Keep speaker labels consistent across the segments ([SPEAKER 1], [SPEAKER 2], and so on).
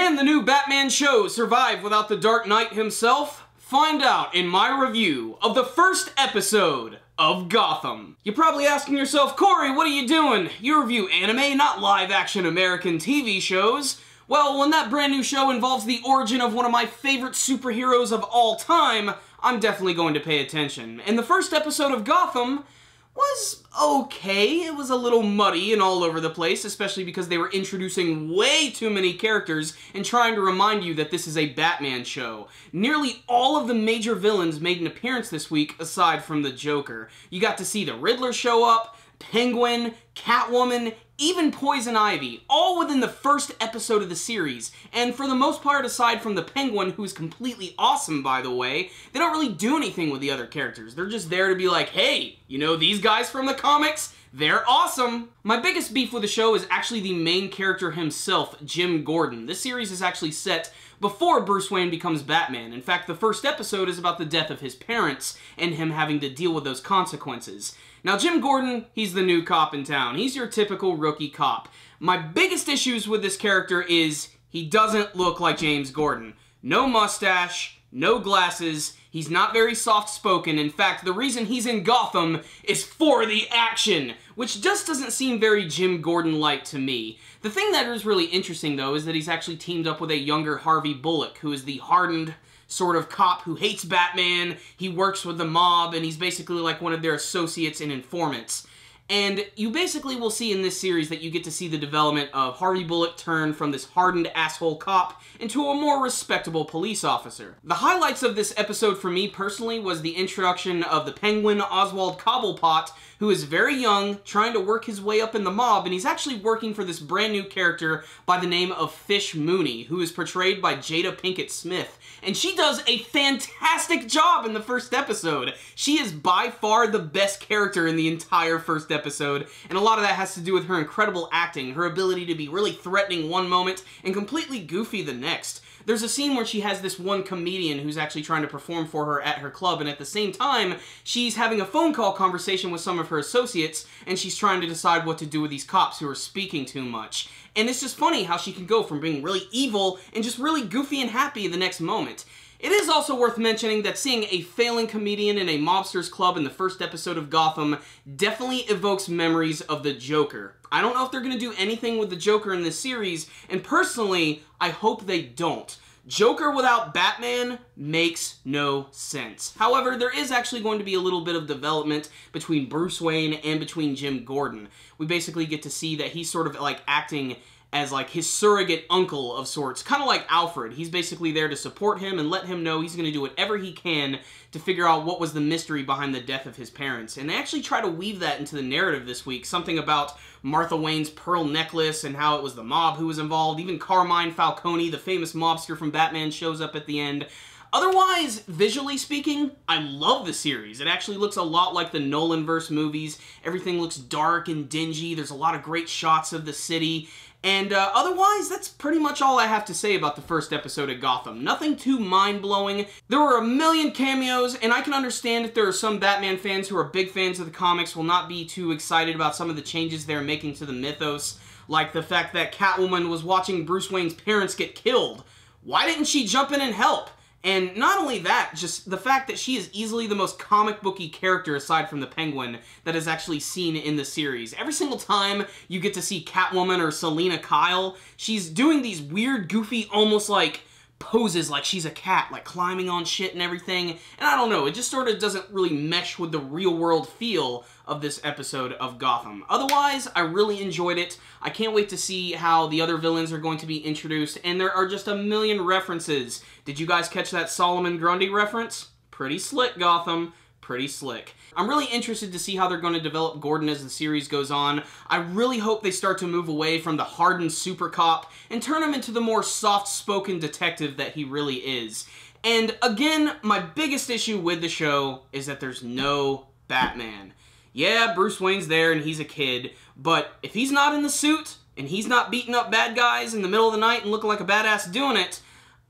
[SPEAKER 1] Can the new Batman show survive without the Dark Knight himself? Find out in my review of the first episode of Gotham. You're probably asking yourself, Corey, what are you doing? You review anime, not live-action American TV shows. Well, when that brand new show involves the origin of one of my favorite superheroes of all time, I'm definitely going to pay attention. And the first episode of Gotham was okay. It was a little muddy and all over the place, especially because they were introducing way too many characters and trying to remind you that this is a Batman show. Nearly all of the major villains made an appearance this week, aside from the Joker. You got to see the Riddler show up, Penguin, Catwoman, even Poison Ivy, all within the first episode of the series. And for the most part, aside from the Penguin, who's completely awesome, by the way, they don't really do anything with the other characters. They're just there to be like, hey, you know these guys from the comics? They're awesome! My biggest beef with the show is actually the main character himself, Jim Gordon. This series is actually set before Bruce Wayne becomes Batman. In fact, the first episode is about the death of his parents and him having to deal with those consequences. Now, Jim Gordon, he's the new cop in town. He's your typical rookie cop. My biggest issues with this character is he doesn't look like James Gordon. No mustache, no glasses, he's not very soft-spoken. In fact, the reason he's in Gotham is for the action, which just doesn't seem very Jim Gordon-like to me. The thing that is really interesting, though, is that he's actually teamed up with a younger Harvey Bullock, who is the hardened sort of cop who hates Batman. He works with the mob, and he's basically like one of their associates and informants. And you basically will see in this series that you get to see the development of Harvey Bullock turn from this hardened asshole cop into a more respectable police officer. The highlights of this episode for me personally was the introduction of the Penguin, Oswald Cobblepot, who is very young, trying to work his way up in the mob, and he's actually working for this brand new character by the name of Fish Mooney, who is portrayed by Jada Pinkett Smith. And she does a fantastic job in the first episode. She is by far the best character in the entire first episode, and a lot of that has to do with her incredible acting, her ability to be really threatening one moment and completely goofy the next. There's a scene where she has this one comedian who's actually trying to perform for her at her club, and at the same time, she's having a phone call conversation with some of her associates, and she's trying to decide what to do with these cops who are speaking too much. And it's just funny how she can go from being really evil and just really goofy and happy the next moment. It is also worth mentioning that seeing a failing comedian in a mobster's club in the first episode of Gotham definitely evokes memories of the Joker. I don't know if they're going to do anything with the Joker in this series, and personally, I hope they don't. Joker without Batman makes no sense. However, there is actually going to be a little bit of development between Bruce Wayne and between Jim Gordon. We basically get to see that he's sort of like acting as like his surrogate uncle of sorts, kind of like Alfred. He's basically there to support him and let him know he's going to do whatever he can to figure out what was the mystery behind the death of his parents. And they actually try to weave that into the narrative this week, something about Martha Wayne's pearl necklace and how it was the mob who was involved. Even Carmine Falcone, the famous mobster from Batman, shows up at the end. Otherwise, visually speaking, I love the series. It actually looks a lot like the Nolanverse movies. Everything looks dark and dingy. There's a lot of great shots of the city. And otherwise, that's pretty much all I have to say about the first episode of Gotham. Nothing too mind-blowing. There were a million cameos, and I can understand if there are some Batman fans who are big fans of the comics will not be too excited about some of the changes they're making to the mythos, like the fact that Catwoman was watching Bruce Wayne's parents get killed. Why didn't she jump in and help? And not only that, just the fact that she is easily the most comic booky character aside from the Penguin that is actually seen in the series. Every single time you get to see Catwoman or Selina Kyle, she's doing these weird, goofy, almost like poses like she's a cat, like climbing on shit and everything. And I don't know, it just sort of doesn't really mesh with the real-world feel of this episode of Gotham. Otherwise, I really enjoyed it. I can't wait to see how the other villains are going to be introduced, and there are just a million references. Did you guys catch that Solomon Grundy reference? Pretty slick, Gotham. Pretty slick. I'm really interested to see how they're going to develop Gordon as the series goes on. I really hope they start to move away from the hardened super cop and turn him into the more soft-spoken detective that he really is. And again, my biggest issue with the show is that there's no Batman. Yeah, Bruce Wayne's there and he's a kid, but if he's not in the suit and he's not beating up bad guys in the middle of the night and looking like a badass doing it,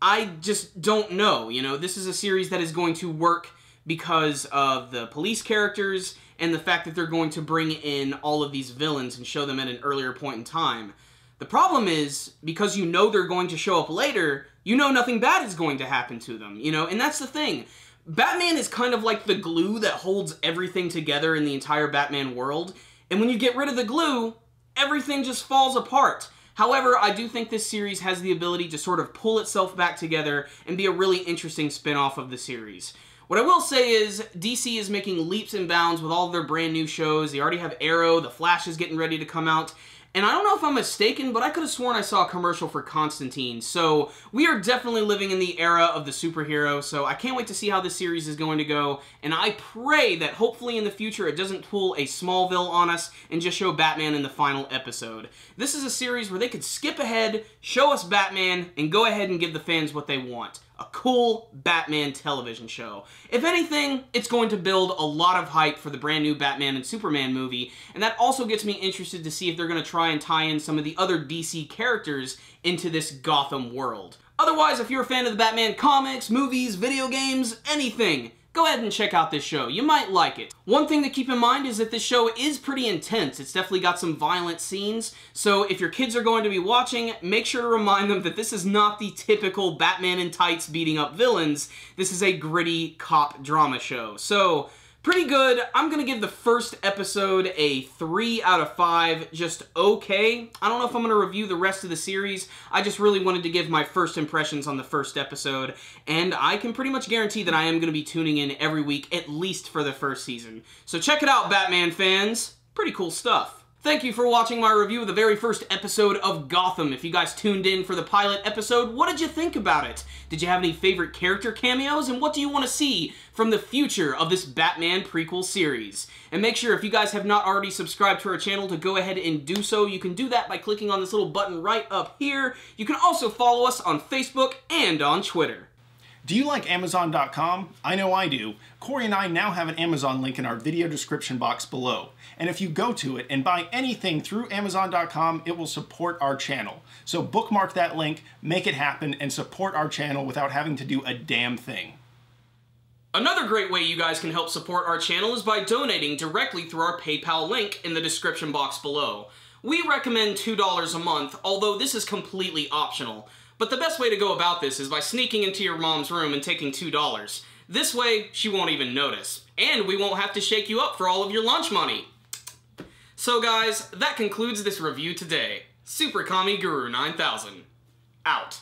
[SPEAKER 1] I just don't know. You know, this is a series that is going to work because of the police characters and the fact that they're going to bring in all of these villains and show them at an earlier point in time. The problem is, because you know they're going to show up later, you know nothing bad is going to happen to them, you know? And that's the thing. Batman is kind of like the glue that holds everything together in the entire Batman world, and when you get rid of the glue, everything just falls apart. However, I do think this series has the ability to sort of pull itself back together and be a really interesting spin-off of the series. What I will say is, DC is making leaps and bounds with all of their brand new shows. They already have Arrow, The Flash is getting ready to come out, and I don't know if I'm mistaken, but I could have sworn I saw a commercial for Constantine. So we are definitely living in the era of the superhero, so I can't wait to see how this series is going to go, and I pray that hopefully in the future it doesn't pull a Smallville on us and just show Batman in the final episode. This is a series where they could skip ahead, show us Batman, and go ahead and give the fans what they want. A cool Batman television show. If anything, it's going to build a lot of hype for the brand new Batman and Superman movie, and that also gets me interested to see if they're going to try and tie in some of the other DC characters into this Gotham world. Otherwise, if you're a fan of the Batman comics, movies, video games, anything, go ahead and check out this show. You might like it. One thing to keep in mind is that this show is pretty intense. It's definitely got some violent scenes, so if your kids are going to be watching, make sure to remind them that this is not the typical Batman in tights beating up villains. This is a gritty cop drama show. So, pretty good. I'm gonna give the first episode a 3 out of 5, just okay. I don't know if I'm gonna review the rest of the series. I just really wanted to give my first impressions on the first episode, and I can pretty much guarantee that I am gonna be tuning in every week, at least for the first season. So check it out, Batman fans. Pretty cool stuff. Thank you for watching my review of the very first episode of Gotham. If you guys tuned in for the pilot episode, what did you think about it? Did you have any favorite character cameos, and what do you want to see from the future of this Batman prequel series? And make sure, if you guys have not already subscribed to our channel, to go ahead and do so. You can do that by clicking on this little button right up here. You can also follow us on Facebook and on Twitter.
[SPEAKER 2] Do you like Amazon.com? I know I do. Corey and I now have an Amazon link in our video description box below. And if you go to it and buy anything through Amazon.com, it will support our channel. So bookmark that link, make it happen, and support our channel without having to do a damn thing.
[SPEAKER 1] Another great way you guys can help support our channel is by donating directly through our PayPal link in the description box below. We recommend $2 a month, although this is completely optional. But the best way to go about this is by sneaking into your mom's room and taking $2. This way, she won't even notice. And we won't have to shake you up for all of your lunch money. So guys, that concludes this review today. Super Kami Guru 9000. Out.